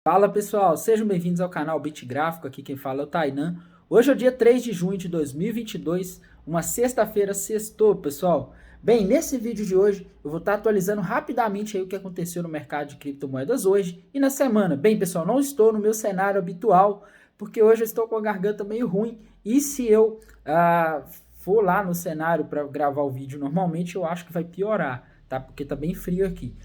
Fala pessoal, sejam bem-vindos ao canal Bitgráfico, aqui quem fala é o Tainan. Hoje é o dia 3 de junho de 2022, uma sexta-feira, sextou pessoal. Bem, nesse vídeo de hoje eu vou estar atualizando rapidamente aí o que aconteceu no mercado de criptomoedas hoje e na semana. Bem pessoal, não estou no meu cenário habitual, porque hoje eu estou com a garganta meio ruim e se eu for lá no cenário para gravar o vídeo normalmente eu acho que vai piorar, tá? Porque tá bem frio aqui.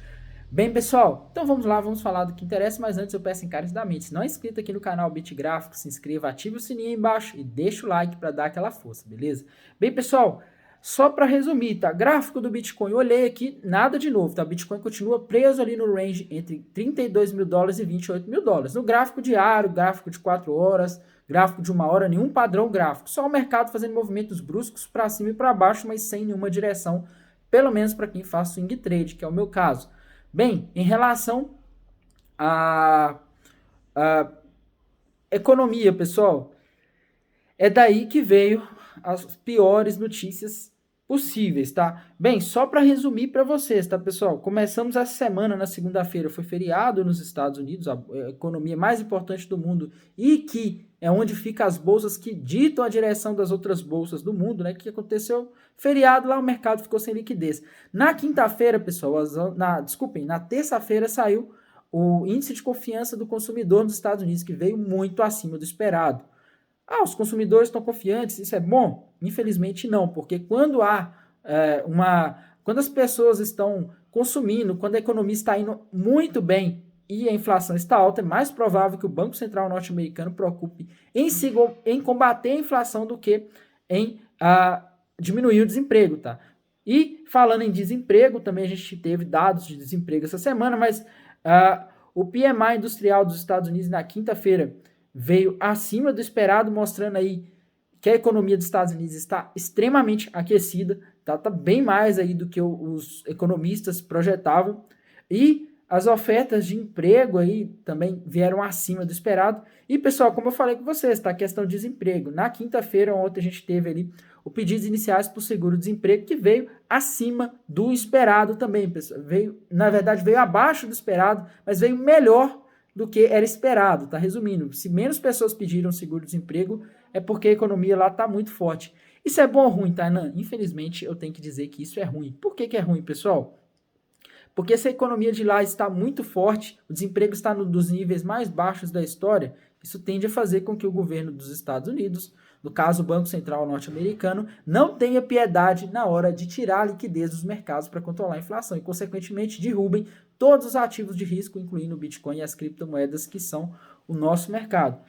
Bem, pessoal, então vamos lá, vamos falar do que interessa, mas antes eu peço encarecidamente, se não é inscrito aqui no canal Bitgráfico, se inscreva, ative o sininho aí embaixo e deixa o like para dar aquela força, beleza? Bem, pessoal, só para resumir, tá? Gráfico do Bitcoin, eu olhei aqui, nada de novo, tá? Bitcoin continua preso ali no range entre 32 mil dólares e 28 mil dólares. No gráfico diário, gráfico de 4 horas, gráfico de 1 hora, nenhum padrão gráfico, só o mercado fazendo movimentos bruscos para cima e para baixo, mas sem nenhuma direção, pelo menos para quem faz swing trade, que é o meu caso. Bem, em relação à economia, pessoal, é daí que veio as piores notícias possíveis, tá? Bem, só para resumir para vocês, tá, pessoal? Começamos essa semana, na segunda-feira, foi feriado nos Estados Unidos, a economia mais importante do mundo e que é onde ficam as bolsas que ditam a direção das outras bolsas do mundo, né? O que aconteceu? Feriado lá, o mercado ficou sem liquidez. Na quinta-feira, pessoal, na terça-feira saiu o índice de confiança do consumidor nos Estados Unidos, que veio muito acima do esperado. Os consumidores estão confiantes, isso é bom? Infelizmente não, porque quando quando as pessoas estão consumindo, quando a economia está indo muito bem e a inflação está alta, é mais provável que o Banco Central norte-americano preocupe em combater a inflação do que em diminuir o desemprego, tá? E falando em desemprego, também a gente teve dados de desemprego essa semana, mas o PMI industrial dos Estados Unidos na quinta-feira veio acima do esperado, mostrando aí que a economia dos Estados Unidos está extremamente aquecida, tá bem mais aí do que os economistas projetavam, e as ofertas de emprego aí também vieram acima do esperado. E pessoal, como eu falei com vocês, tá? A questão de desemprego. Na quinta-feira, ontem a gente teve ali o pedidos iniciais para o seguro-desemprego, que veio acima do esperado também, pessoal. Na verdade, veio abaixo do esperado, mas veio melhor do que era esperado, tá? Resumindo, se menos pessoas pediram seguro-desemprego, é porque a economia lá tá muito forte. Isso é bom ou ruim, Tainan? Infelizmente, eu tenho que dizer que isso é ruim. Por que é ruim, pessoal? Porque se a economia de lá está muito forte, o desemprego está dos níveis mais baixos da história, isso tende a fazer com que o governo dos Estados Unidos, no caso o Banco Central norte-americano, não tenha piedade na hora de tirar a liquidez dos mercados para controlar a inflação e, consequentemente, derrubem todos os ativos de risco, incluindo o Bitcoin e as criptomoedas, que são o nosso mercado.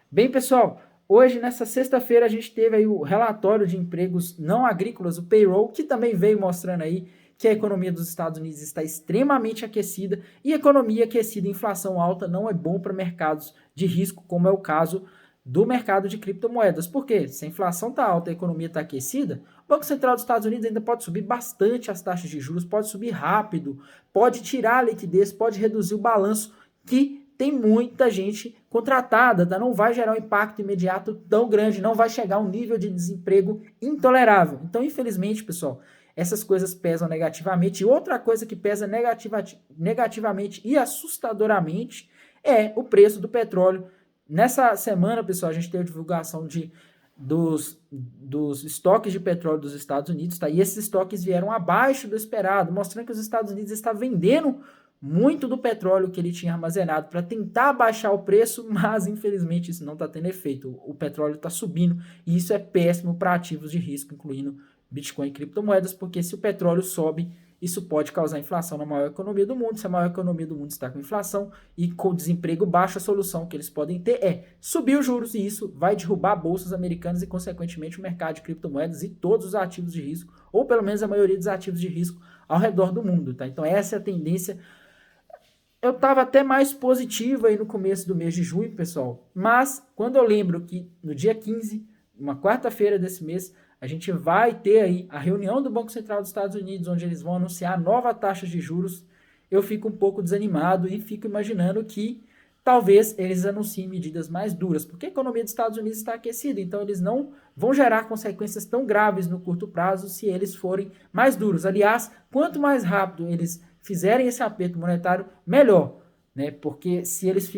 Bem, pessoal, hoje, nessa sexta-feira, a gente teve aí o relatório de empregos não agrícolas, o payroll, que também veio mostrando aí que a economia dos Estados Unidos está extremamente aquecida e economia aquecida e inflação alta não é bom para mercados de risco, como é o caso do mercado de criptomoedas. Por quê? Se a inflação está alta e a economia está aquecida, o Banco Central dos Estados Unidos ainda pode subir bastante as taxas de juros, pode subir rápido, pode tirar a liquidez, pode reduzir o balanço, que tem muita gente contratada, tá? Não vai gerar um impacto imediato tão grande, não vai chegar a um nível de desemprego intolerável. Então, infelizmente, pessoal, essas coisas pesam negativamente. E outra coisa que pesa negativamente e assustadoramente é o preço do petróleo. Nessa semana, pessoal, a gente teve a divulgação dos estoques de petróleo dos Estados Unidos, tá? E esses estoques vieram abaixo do esperado, mostrando que os Estados Unidos estão vendendo muito do petróleo que ele tinha armazenado para tentar baixar o preço, mas infelizmente isso não está tendo efeito. O petróleo está subindo e isso é péssimo para ativos de risco, incluindo Bitcoin e criptomoedas, porque se o petróleo sobe, isso pode causar inflação na maior economia do mundo. Se a maior economia do mundo está com inflação e com desemprego baixo, a solução que eles podem ter é subir os juros, e isso vai derrubar bolsas americanas e, consequentemente, o mercado de criptomoedas e todos os ativos de risco, ou pelo menos a maioria dos ativos de risco ao redor do mundo, tá? Então essa é a tendência. Eu estava até mais positivo aí no começo do mês de junho, pessoal, mas quando eu lembro que no dia 15, uma quarta-feira desse mês, a gente vai ter aí a reunião do Banco Central dos Estados Unidos, onde eles vão anunciar nova taxa de juros, eu fico um pouco desanimado e fico imaginando que talvez eles anunciem medidas mais duras, porque a economia dos Estados Unidos está aquecida, então eles não vão gerar consequências tão graves no curto prazo se eles forem mais duros. Aliás, quanto mais rápido eles fizerem esse aperto monetário, melhor. né? Porque se eles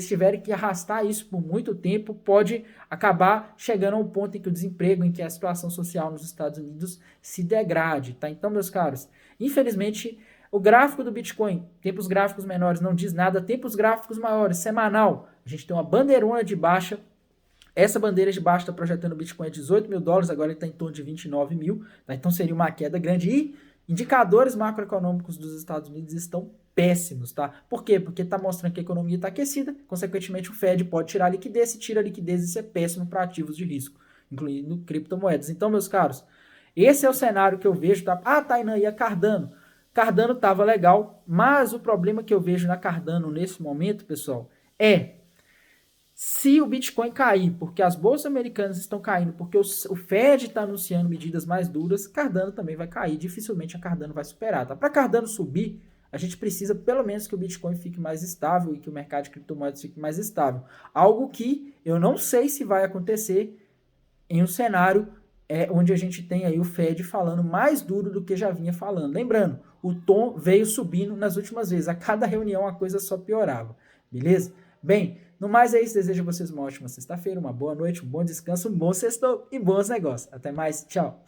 tiverem que arrastar isso por muito tempo, pode acabar chegando a um ponto em que o desemprego, em que a situação social nos Estados Unidos se degrade, tá? Então, meus caros, infelizmente, o gráfico do Bitcoin, tempos gráficos menores não diz nada, tempos gráficos maiores, semanal, a gente tem uma bandeirona de baixa. Essa bandeira de baixa está projetando o Bitcoin a 18 mil dólares, agora ele está em torno de 29 mil, tá? Então seria uma queda grande. E indicadores macroeconômicos dos Estados Unidos estão péssimos, tá? Por quê? Porque está mostrando que a economia está aquecida, consequentemente o Fed pode tirar a liquidez, se tira a liquidez isso é péssimo para ativos de risco, incluindo criptomoedas. Então, meus caros, esse é o cenário que eu vejo, tá? Ah, Tainan, e a Cardano? Cardano estava legal, mas o problema que eu vejo na Cardano nesse momento, pessoal, é se o Bitcoin cair, porque as bolsas americanas estão caindo, porque o Fed está anunciando medidas mais duras, Cardano também vai cair. Dificilmente a Cardano vai superar. Tá? Para Cardano subir, a gente precisa pelo menos que o Bitcoin fique mais estável e que o mercado de criptomoedas fique mais estável. Algo que eu não sei se vai acontecer em um cenário onde a gente tem aí o Fed falando mais duro do que já vinha falando. Lembrando, o tom veio subindo nas últimas vezes. A cada reunião a coisa só piorava. Beleza? Bem, no mais é isso. Desejo a vocês uma ótima sexta-feira, uma boa noite, um bom descanso, um bom sextou e bons negócios. Até mais. Tchau.